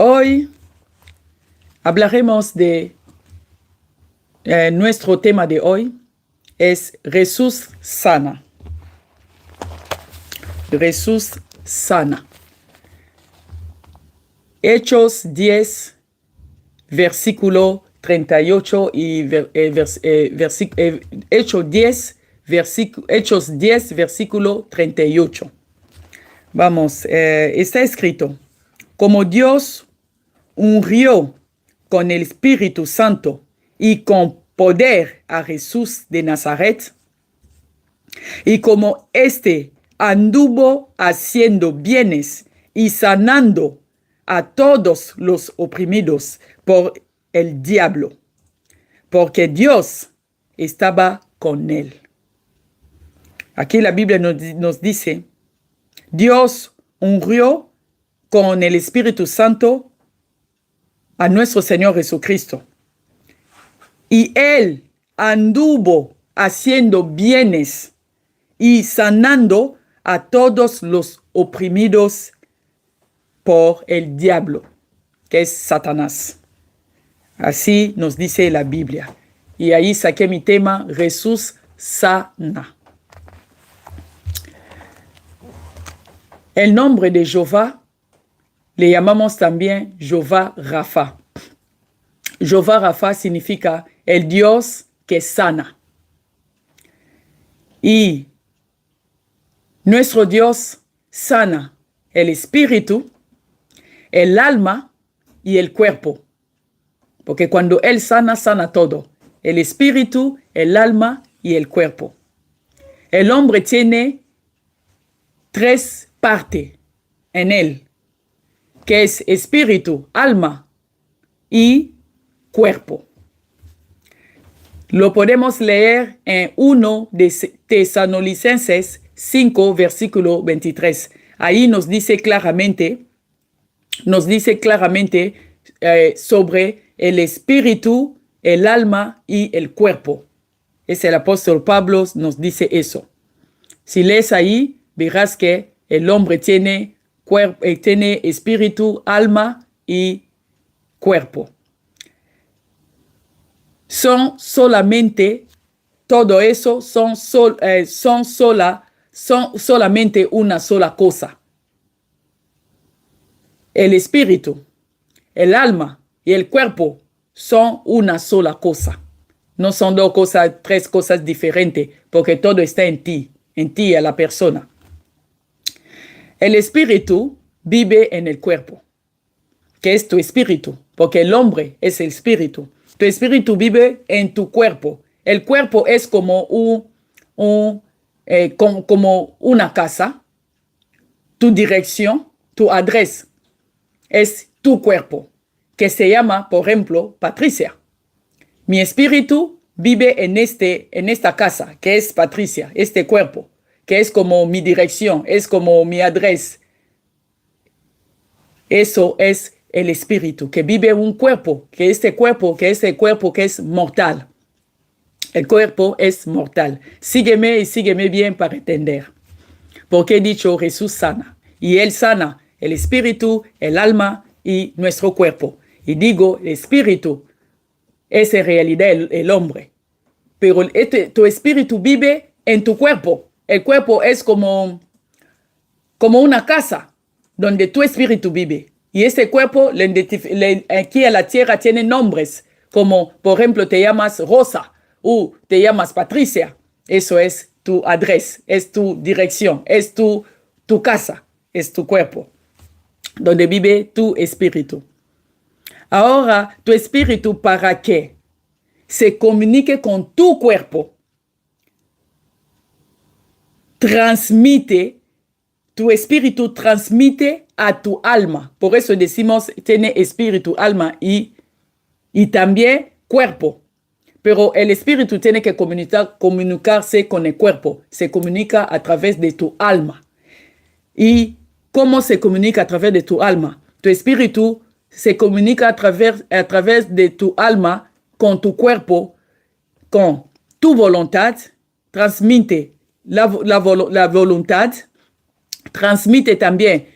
Hoy hablaremos de nuestro tema de hoy es Jesús sana. Jesús sana. Hechos 10, versículo 38 y Hechos 10, versículo 38. Vamos, está escrito: como Dios ungió con el Espíritu Santo y con poder a Jesús de Nazaret, y como éste anduvo haciendo bienes y sanando a todos los oprimidos por el diablo, porque Dios estaba con él. Aquí la Biblia nos dice: Dios ungió con el Espíritu Santo a nuestro Señor Jesucristo. Y Él anduvo haciendo bienes y sanando a todos los oprimidos por el diablo, que es Satanás. Así nos dice la Biblia. Y ahí saqué mi tema: Jesús sana. El nombre de Jehová le llamamos también Jehová Rafa. Jehová Rafa significa el Dios que sana. Y nuestro Dios sana el espíritu, el alma y el cuerpo. Porque cuando Él sana, sana todo: el espíritu, el alma y el cuerpo. El hombre tiene tres partes en él, que es espíritu, alma y cuerpo. Lo podemos leer en 1 de Tesalonicenses 5, versículo 23. Ahí nos dice claramente sobre el espíritu, el alma y el cuerpo. Es el apóstol Pablo nos dice eso. Si lees ahí, verás que el hombre tiene espíritu, alma y cuerpo. Son solamente todo eso, son solamente una sola cosa. El espíritu, el alma y el cuerpo son una sola cosa. No son tres cosas diferentes, porque todo está en ti, a la persona. El espíritu vive en el cuerpo, que es tu espíritu, porque el hombre es el espíritu. Tu espíritu vive en tu cuerpo. El cuerpo es como una casa. Tu dirección, tu adresa, es tu cuerpo, que se llama, por ejemplo, Patricia. Mi espíritu vive en esta casa, que es Patricia, este cuerpo, que es como mi dirección, es como mi adresa. Eso es el espíritu, que vive en un cuerpo, que este cuerpo que es mortal. El cuerpo es mortal. Sígueme y sígueme bien para entender. Porque he dicho Jesús sana. Y Él sana el espíritu, el alma y nuestro cuerpo. Y digo, el espíritu es en realidad el hombre. Pero tu espíritu vive en tu cuerpo. El cuerpo es como una casa donde tu espíritu vive. Y este cuerpo, aquí en la tierra, tiene nombres, como por ejemplo te llamas Rosa o te llamas Patricia. Eso es tu adresa, es tu dirección, es tu casa, es tu cuerpo, donde vive tu espíritu. Ahora, tu espíritu, para que se comunique con tu cuerpo, tu espíritu transmite a tu alma. Por eso decimos, tiene espíritu, alma y también cuerpo. Pero el espíritu tiene que comunicarse con el cuerpo. Se comunica a través de tu alma. ¿Y cómo se comunica a través de tu alma? Tu espíritu se comunica a través de tu alma con tu cuerpo, con tu voluntad, transmite la voluntad, transmite también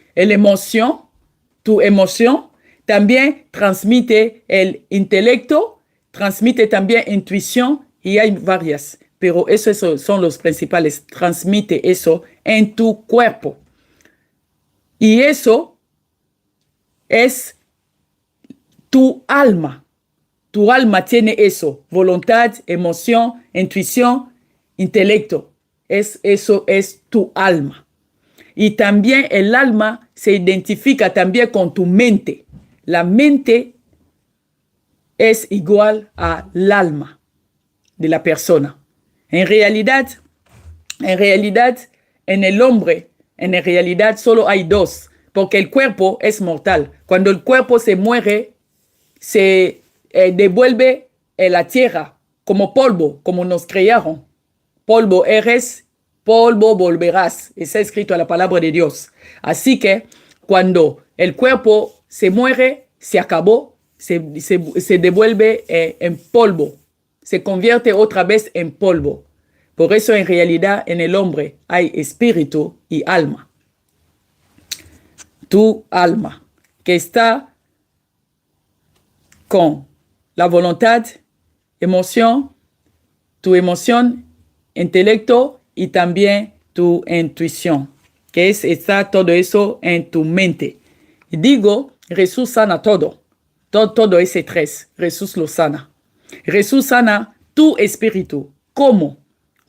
tu emoción, También transmite el intelecto, transmite también intuición y hay varias, pero esos son los principales. Transmite eso en tu cuerpo. Y eso es tu alma. Tu alma tiene eso, voluntad, emoción, intuición, intelecto. Eso es tu alma. Y también el alma se identifica también con tu mente. La mente es igual al alma de la persona. En realidad, en el hombre, en realidad solo hay dos, porque el cuerpo es mortal. Cuando el cuerpo se muere, se devuelve en la tierra como polvo, como nos crearon. Polvo eres, polvo volverás. Está escrito en la palabra de Dios. Así que cuando el cuerpo se muere, se acabó, se devuelve en polvo. Se convierte otra vez en polvo. Por eso en realidad en el hombre hay espíritu y alma. Tu alma, que está con la voluntad, emoción, tu emoción, intelecto y también tu intuición, que está todo eso en tu mente. Y digo, Jesús sana todo ese tres, Jesús lo sana. Jesús sana tu espíritu. ¿Cómo?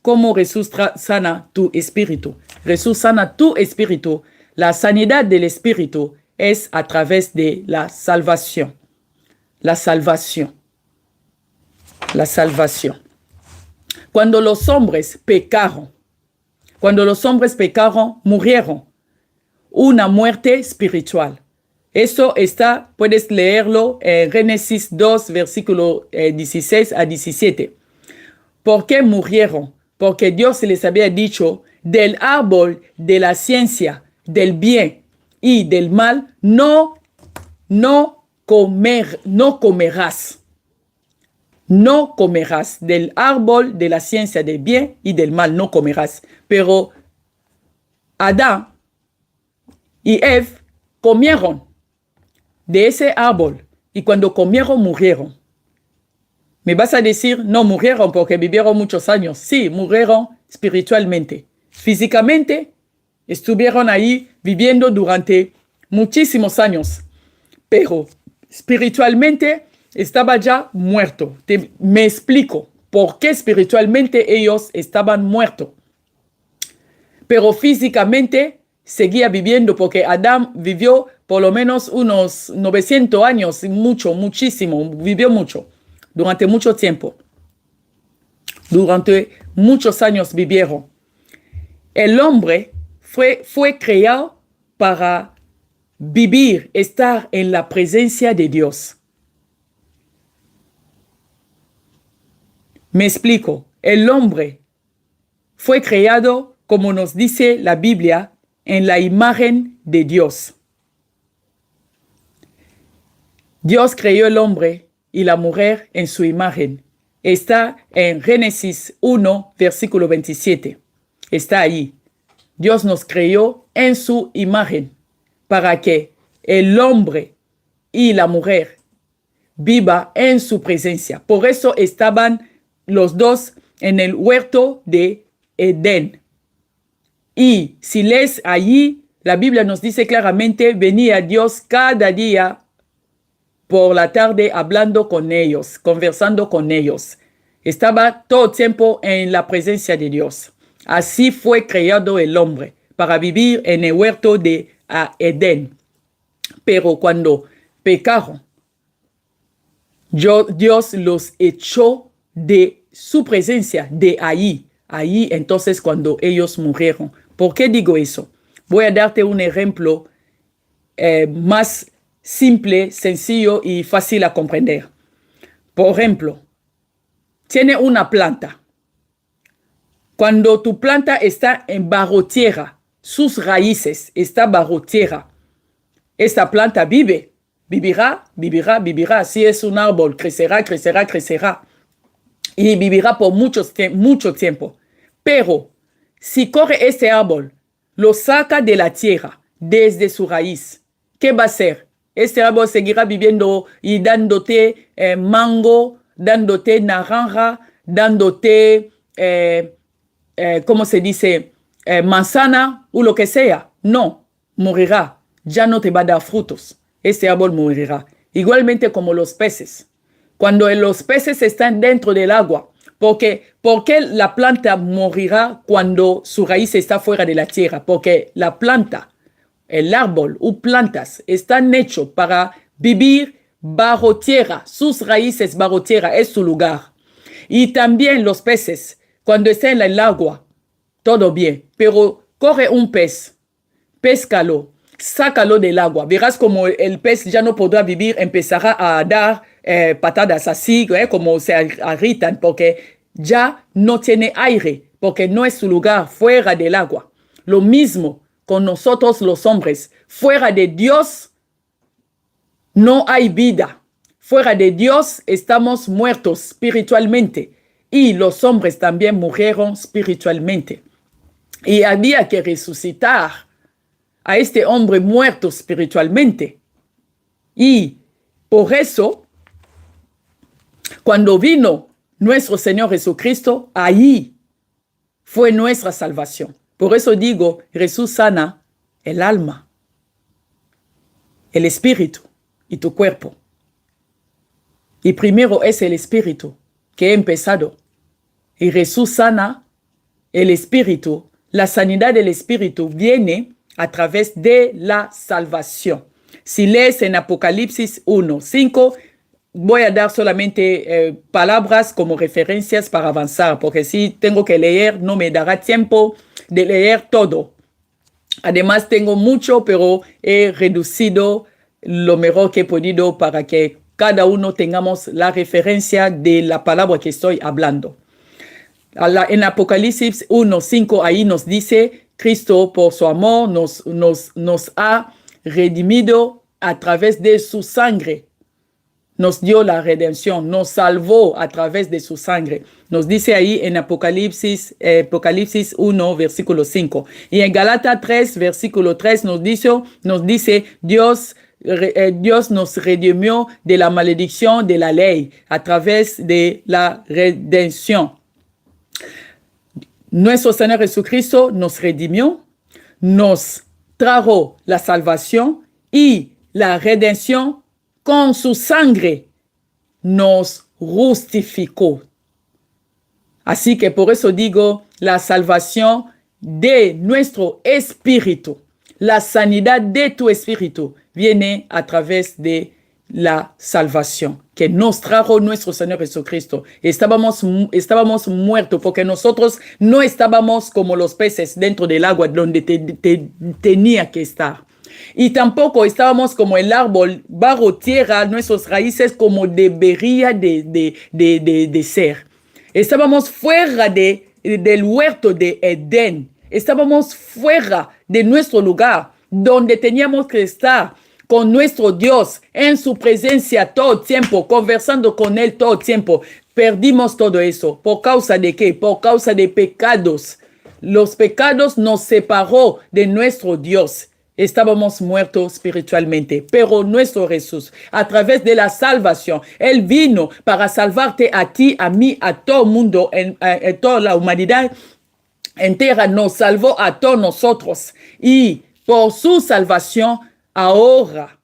¿Cómo Jesús sana tu espíritu? Jesús sana tu espíritu. La sanidad del espíritu es a través de la salvación. La salvación. La salvación. Cuando los hombres pecaron, murieron. Una muerte espiritual. Eso está, puedes leerlo en Génesis 2, versículo 16 a 17. ¿Por qué murieron? Porque Dios les había dicho, del árbol de la ciencia, del bien y del mal, no comerás. No comerás del árbol de la ciencia del bien y del mal, no comerás. Pero Adán y Eva comieron de ese árbol y cuando comieron murieron. Me vas a decir, no murieron porque vivieron muchos años. Sí, murieron espiritualmente. Físicamente estuvieron ahí viviendo durante muchísimos años, pero espiritualmente estaba ya muerto. Me explico por qué espiritualmente ellos estaban muertos. Pero físicamente seguía viviendo porque Adán vivió por lo menos unos 900 años, muchísimo, vivió mucho, durante mucho tiempo. Durante muchos años vivieron. El hombre fue creado para vivir, estar en la presencia de Dios. Me explico. El hombre fue creado, como nos dice la Biblia, en la imagen de Dios. Dios creó el hombre y la mujer en su imagen. Está en Génesis 1, versículo 27. Está ahí. Dios nos creó en su imagen para que el hombre y la mujer viva en su presencia. Por eso estaban los dos en el huerto de Edén. Y si lees allí, la Biblia nos dice claramente, venía Dios cada día por la tarde hablando con ellos, conversando con ellos. Estaba todo el tiempo en la presencia de Dios. Así fue creado el hombre, para vivir en el huerto de Edén. Pero cuando pecaron, Dios los echó de su presencia, de ahí. Ahí entonces cuando ellos murieron. ¿Por qué digo eso? Voy a darte un ejemplo más simple, sencillo y fácil a comprender. Por ejemplo, tiene una planta. Cuando tu planta está en bajo tierra, sus raíces están bajo tierra, esta planta vivirá. Si es un árbol, crecerá. Y vivirá por mucho tiempo. Pero si coge este árbol, lo saca de la tierra, desde su raíz, ¿qué va a hacer? este árbol seguirá viviendo y dándote mango, dándote naranja, dándote, ¿cómo se dice? Manzana o lo que sea. No, morirá. Ya no te va a dar frutos. Este árbol morirá. Igualmente como los peces. Cuando los peces están dentro del agua, ¿por qué la planta morirá cuando su raíz está fuera de la tierra? Porque la planta, el árbol o plantas están hechos para vivir bajo tierra. Sus raíces bajo tierra es su lugar. Y también los peces, cuando están en el agua, todo bien. Pero corre un pez, péscalo, sácalo del agua. Verás como el pez ya no podrá vivir, empezará a dar patadas así, como se agritan, porque ya no tiene aire, porque no es su lugar fuera del agua. Lo mismo con nosotros los hombres. Fuera de Dios no hay vida. Fuera de Dios estamos muertos espiritualmente. Y los hombres también murieron espiritualmente. Y había que resucitar a este hombre muerto espiritualmente. Y por eso, cuando vino nuestro Señor Jesucristo, ahí fue nuestra salvación. Por eso digo, Jesús sana el alma, el espíritu y tu cuerpo. Y primero es el espíritu que ha empezado. Y Jesús sana el espíritu. La sanidad del espíritu viene a través de la salvación. Si lees en Apocalipsis 1:5, voy a dar solamente palabras como referencias para avanzar, porque si tengo que leer, no me dará tiempo de leer todo. Además, tengo mucho, pero he reducido lo mejor que he podido para que cada uno tengamos la referencia de la palabra que estoy hablando. En Apocalipsis 1:5, ahí nos dice, Cristo por su amor nos ha redimido a través de su sangre. Nos dio la redención, nos salvó a través de su sangre. Nos dice ahí en Apocalipsis 1, versículo 5. Y en Gálatas 3, versículo 3 nos dice Dios nos redimió de la maledicción de la ley a través de la redención. Nuestro Señor Jesucristo nos redimió, nos trajo la salvación y la redención con su sangre nos justificó. Así que por eso digo la salvación de nuestro espíritu, la sanidad de tu espíritu viene a través de la salvación que nos trajo nuestro Señor Jesucristo. Estábamos muertos porque nosotros no estábamos como los peces dentro del agua donde tenía que estar. Y tampoco estábamos como el árbol bajo tierra, nuestras raíces como debería de ser. Estábamos fuera del huerto de Edén. Estábamos fuera de nuestro lugar donde teníamos que estar con nuestro Dios en su presencia todo tiempo, conversando con Él todo tiempo. Perdimos todo eso. ¿Por causa de qué? Por causa de pecados. Los pecados nos separó de nuestro Dios. Estábamos muertos espiritualmente, pero nuestro Jesús, a través de la salvación, Él vino para salvarte a ti, a mí, a todo el mundo, en toda la humanidad entera, nos salvó a todos nosotros. Y por su salvación, ahora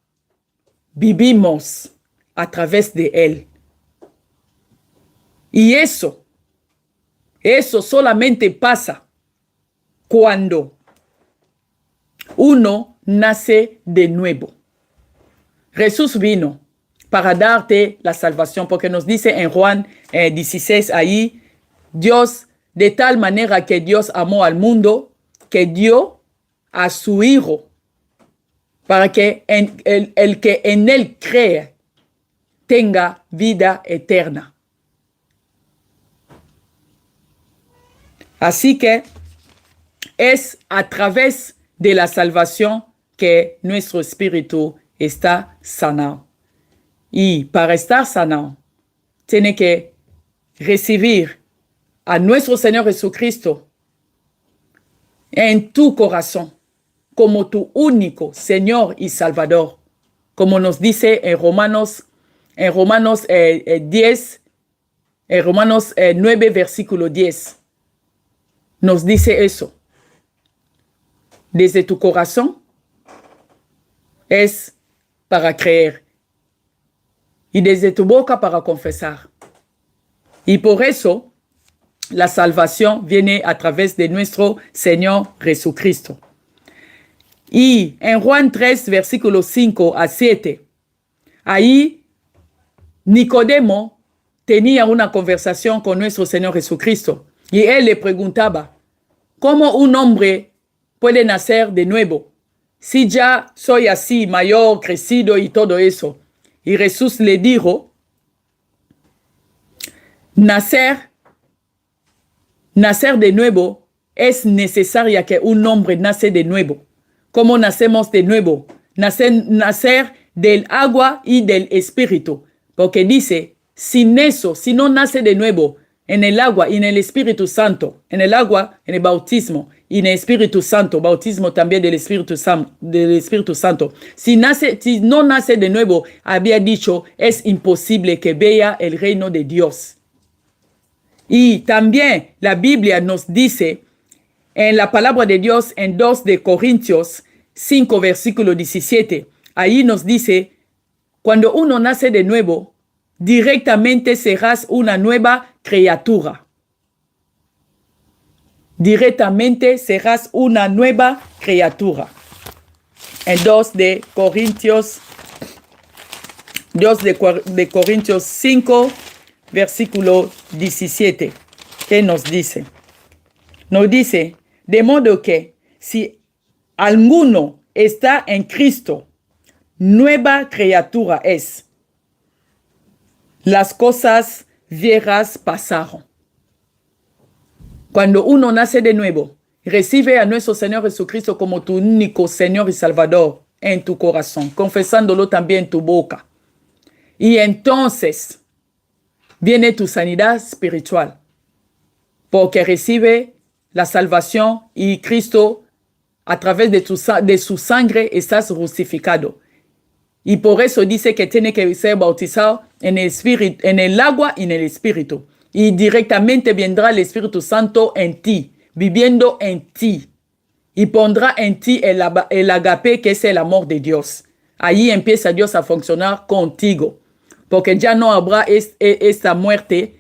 vivimos a través de Él. Y eso solamente pasa cuando uno nace de nuevo. Jesús vino para darte la salvación, porque nos dice en Juan 16 ahí, Dios, de tal manera que Dios amó al mundo, que dio a su Hijo, para que el que en Él cree tenga vida eterna. Así que es a través de la salvación que nuestro espíritu está sanado. Y para estar sanado, tiene que recibir a nuestro Señor Jesucristo en tu corazón como tu único Señor y Salvador, como nos dice en Romanos 10, en Romanos 9, versículo 10. Nos dice eso. Desde tu corazón es para creer y desde tu boca para confesar. Y por eso la salvación viene a través de nuestro Señor Jesucristo. Y en Juan 3, versículos 5 a 7, ahí Nicodemo tenía una conversación con nuestro Señor Jesucristo y él le preguntaba, ¿cómo un hombre puede nacer de nuevo? Si ya soy así, mayor, crecido y todo eso. Y Jesús le dijo, nacer de nuevo es necesario que un hombre nace de nuevo. ¿Cómo nacemos de nuevo? Nacer del agua y del espíritu. Porque dice, sin eso, si no nace de nuevo en el agua y en el Espíritu Santo, en el agua, en el bautismo y en el Espíritu Santo, bautismo también del Espíritu Santo. Si no nace de nuevo, había dicho, es imposible que vea el reino de Dios. Y también la Biblia nos dice en la palabra de Dios en 2 de Corintios 5, versículo 17, ahí nos dice, cuando uno nace de nuevo, directamente serás una nueva criatura. Directamente serás una nueva criatura. En 2 de Corintios 5, versículo 17, ¿qué nos dice? Nos dice, de modo que si alguno está en Cristo, nueva criatura es. Las cosas viejas pasaron. Cuando uno nace de nuevo, recibe a nuestro Señor Jesucristo como tu único Señor y Salvador en tu corazón, confesándolo también en tu boca. Y entonces viene tu sanidad espiritual, porque recibe la salvación y Cristo, a través de su sangre, estás crucificado. Y por eso dice que tiene que ser bautizado en el Espíritu, en el agua y en el Espíritu. Y directamente vendrá el Espíritu Santo en ti, viviendo en ti. Y pondrá en ti el agape, que es el amor de Dios. Ahí empieza Dios a funcionar contigo. Porque ya no habrá esta muerte,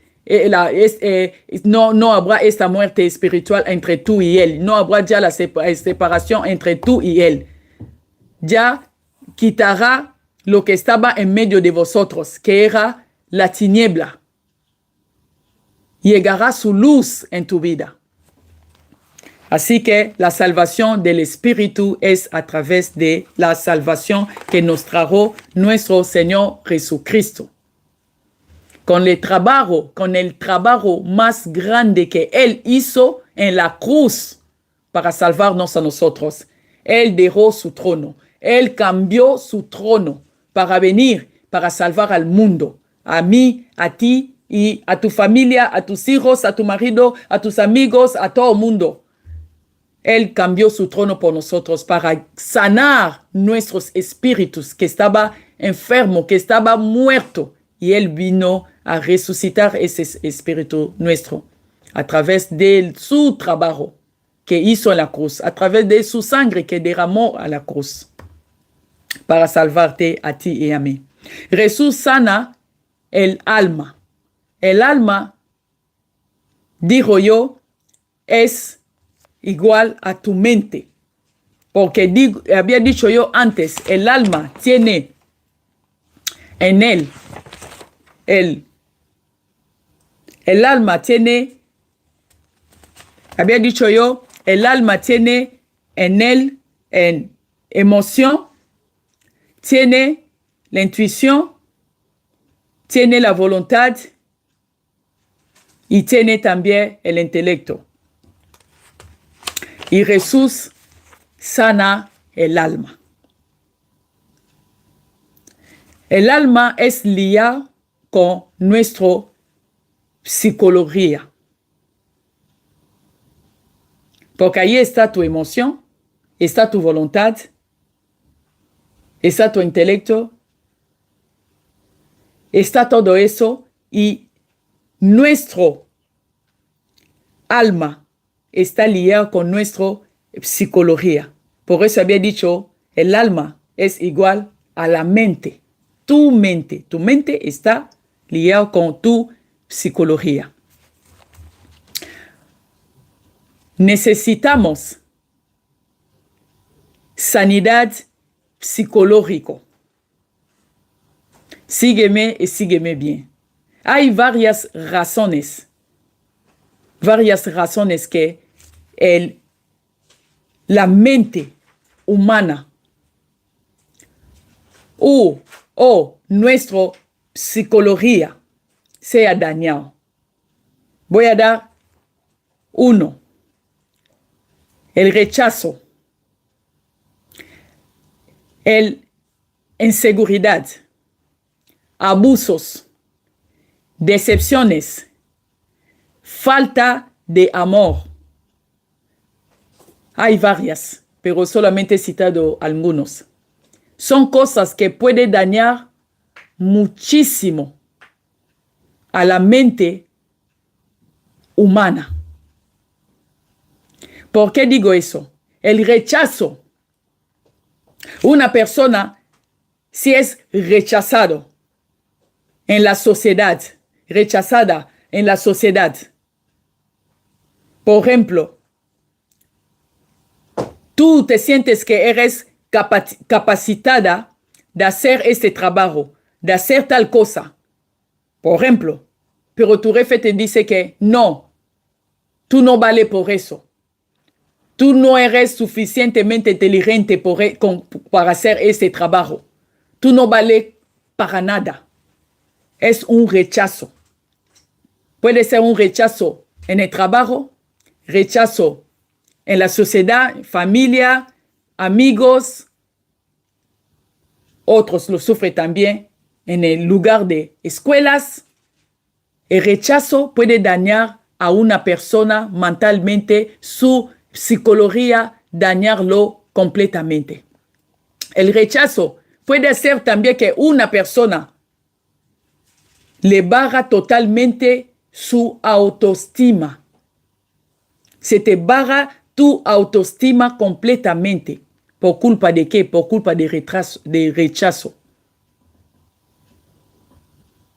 no habrá esta muerte espiritual entre tú y Él. No habrá ya la separación entre tú y Él. Ya quitará lo que estaba en medio de vosotros, que era la tiniebla. Llegará su luz en tu vida. Así que la salvación del Espíritu es a través de la salvación que nos trajo nuestro Señor Jesucristo. Con el trabajo más grande que Él hizo en la cruz para salvarnos a nosotros. Él dejó su trono. Él cambió su trono para venir, para salvar al mundo. A mí, a ti y a tu familia, a tus hijos, a tu marido, a tus amigos, a todo el mundo. Él cambió su trono por nosotros para sanar nuestros espíritus que estaba enfermo, que estaba muerto. Y Él vino a resucitar ese espíritu nuestro a través de su trabajo que hizo en la cruz, a través de su sangre que derramó a la cruz para salvarte a ti y a mí. Jesús sana el alma. El alma, dijo yo, es igual a tu mente. Porque había dicho yo antes, el alma tiene en él, el alma tiene, había dicho yo, el alma tiene en él, en emoción, tiene la intuición, tiene la voluntad y tiene también el intelecto. Y Jesús sana el alma. El alma es liada con nuestra psicología. Porque ahí está tu emoción, está tu voluntad está tu intelecto, está todo eso y nuestro alma está ligada con nuestra psicología. Por eso había dicho, el alma es igual a la mente. Tu mente está ligada con tu psicología. Necesitamos sanidad psicológica. Sígueme y sígueme bien. Hay varias razones que la mente humana o nuestra psicología sea dañada. Voy a dar uno. El rechazo, inseguridad, abusos, decepciones, falta de amor. Hay varias, pero solamente he citado algunos. Son cosas que pueden dañar muchísimo a la mente humana. ¿Por qué digo eso? El rechazo. Una persona, si es rechazado en la sociedad, rechazada en la sociedad. Por ejemplo, tú te sientes que eres capacitada de hacer este trabajo, de hacer tal cosa. Por ejemplo, pero tu jefe te dice que no, tú no vales por eso. Tú no eres suficientemente inteligente para hacer este trabajo. Tú no vales para nada. Es un rechazo. Puede ser un rechazo en el trabajo, rechazo en la sociedad, familia, amigos. Otros lo sufren también en el lugar de escuelas. El rechazo puede dañar a una persona mentalmente, su psicología, dañarlo completamente. El rechazo puede hacer también que una persona le baja totalmente su autoestima. Se te baja tu autoestima completamente. ¿Por culpa de qué? Por culpa de rechazo.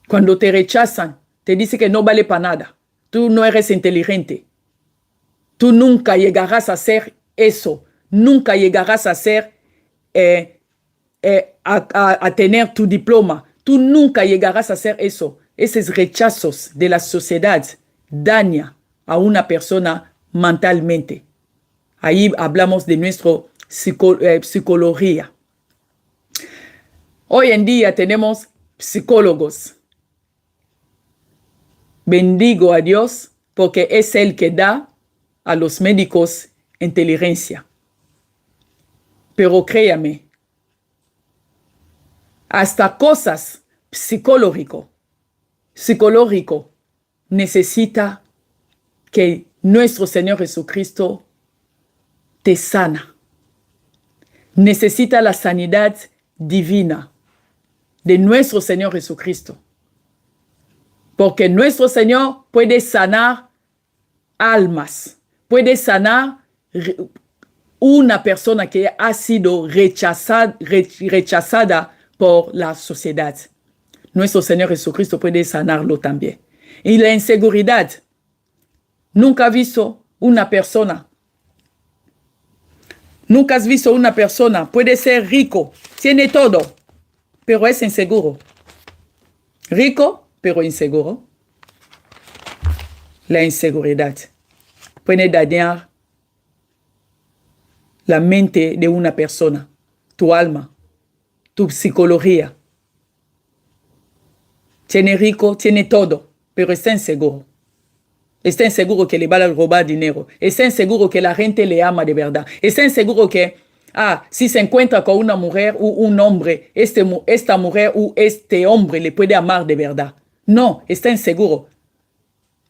Cuando te rechazan, te dicen que no vale para nada. Tú no eres inteligente. Tú nunca llegarás a hacer eso. Nunca llegarás a hacer, a tener tu diploma. Tú nunca llegarás a hacer eso. Esos rechazos de la sociedad dañan a una persona mentalmente. Ahí hablamos de nuestra psicología. Hoy en día tenemos psicólogos. Bendigo a Dios porque es Él que da a los médicos inteligencia. Pero créame, hasta cosas psicológico necesita que nuestro Señor Jesucristo te sana. Necesita la sanidad divina de nuestro Señor Jesucristo. Porque nuestro Señor puede sanar almas, puede sanar una persona que ha sido rechazada por la sociedad. Nuestro Señor Jesucristo puede sanarlo también. Y la inseguridad. Nunca has visto una persona. Nunca has visto una persona. Puede ser rico, tiene todo, pero es inseguro. Rico, pero inseguro. La inseguridad puede dañar la mente de una persona, tu alma, tu psicología. Tiene rico, tiene todo, pero está inseguro. Está inseguro que le va a robar dinero. Está inseguro que la gente le ama de verdad. Está inseguro que, si se encuentra con una mujer o un hombre, esta mujer o este hombre le puede amar de verdad. No, está inseguro.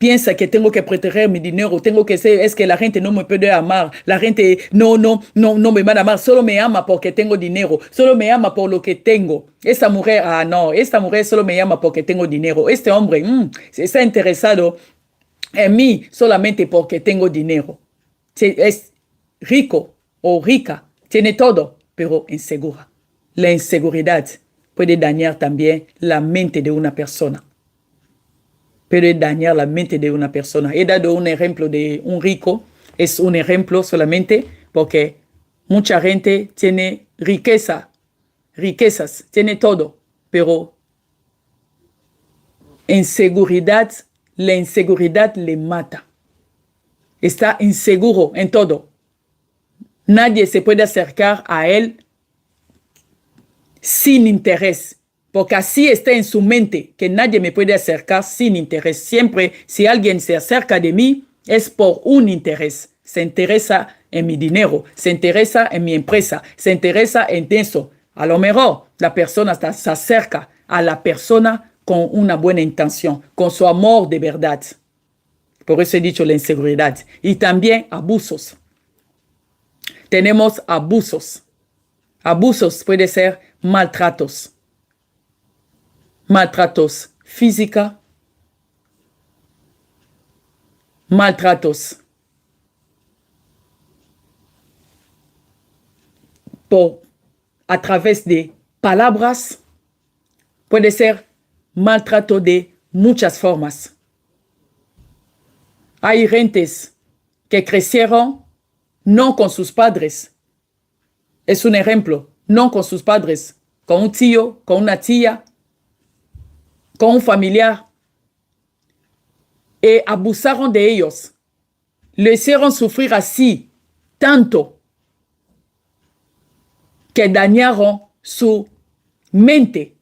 piensa que tengo que proteger mi dinero, tengo que ser, es que la gente no me puede amar, la gente no me van a amar, solo me ama porque tengo dinero, solo me ama por lo que tengo. Esta mujer, no, esta mujer solo me ama porque tengo dinero. Este hombre está interesado en mí solamente porque tengo dinero. Es rico o rica, tiene todo, pero insegura. La inseguridad puede dañar también la mente de una persona. Puede dañar la mente de una persona. He dado un ejemplo de un rico. Es un ejemplo solamente porque mucha gente tiene riquezas, tiene todo, pero la inseguridad le mata. Está inseguro en todo. Nadie se puede acercar a él sin interés, porque así está en su mente, que nadie me puede acercar sin interés. Siempre, si alguien se acerca de mí, es por un interés. Se interesa en mi dinero, se interesa en mi empresa, se interesa en eso. A lo mejor la persona se acerca a la persona con una buena intención, con su amor de verdad. Por eso he dicho la inseguridad. Y también abusos. Tenemos abusos. Abusos puede ser maltratos. Maltratos física. Maltratos a través de palabras. Puede ser maltrato de muchas formas. Hay gentes que crecieron no con sus padres. Es un ejemplo, no con sus padres, con un tío, con una tía, con un familiar. Y abusaron de ellos. Le hicieron sufrir así, tanto, que dañaron su mente.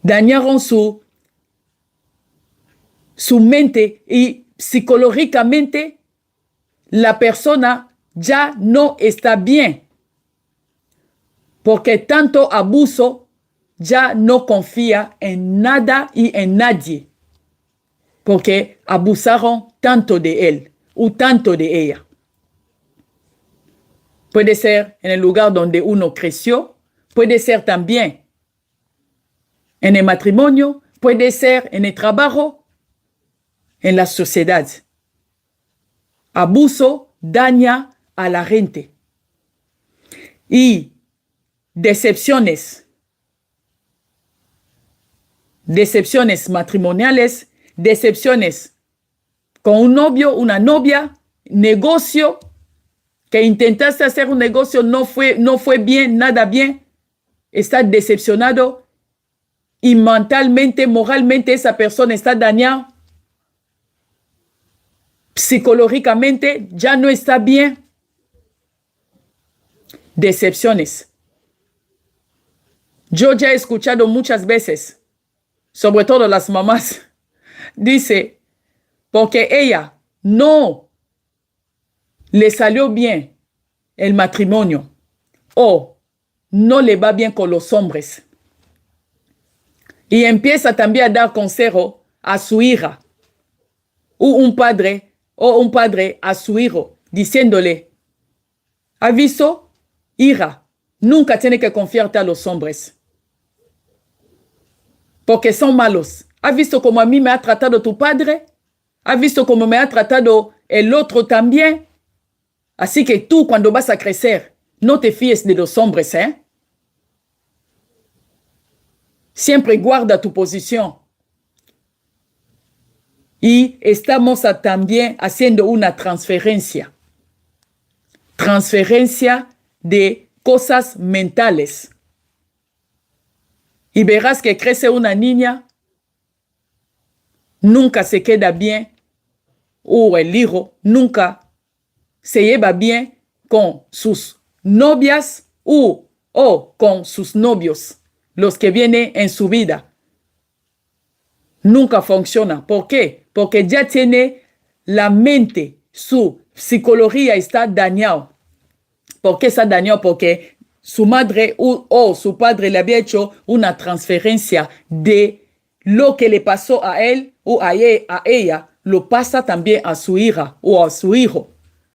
Dañaron su mente y psicológicamente la persona ya no está bien. Porque tanto abuso ya no confía en nada y en nadie. Porque abusaron tanto de él o tanto de ella. Puede ser en el lugar donde uno creció, puede ser también en el matrimonio, puede ser en el trabajo, en la sociedad. Abuso daña a la gente. Y decepciones matrimoniales, decepciones con un novio, una novia, negocio, que intentaste hacer un negocio, no fue bien, nada bien, estás decepcionado y mentalmente, moralmente esa persona está dañada, psicológicamente ya no está bien. Decepciones. Yo ya he escuchado muchas veces, sobre todo las mamás, dice, porque ella no le salió bien el matrimonio o no le va bien con los hombres. Y empieza también a dar consejo a su hija o un padre a su hijo, diciéndole, ¿has visto, hija? Nunca tienes que confiarte a los hombres porque son malos. ¿Has visto cómo a mí me ha tratado tu padre? ¿Has visto cómo me ha tratado el otro también? Así que tú, cuando vas a crecer, no te fíes de los hombres, ¿eh? Siempre guarda tu posición. Y estamos también haciendo una transferencia. Transferencia de cosas mentales. Y verás que crece una niña, nunca se queda bien, o el hijo nunca se lleva bien con sus novias o con sus novios, los que vienen en su vida. Nunca funciona. ¿Por qué? Porque ya tiene la mente, su psicología está dañada. ¿Por qué está dañada? Porque su madre o su padre le había hecho una transferencia de lo que le pasó a él o a ella lo pasa también a su hija o a su hijo.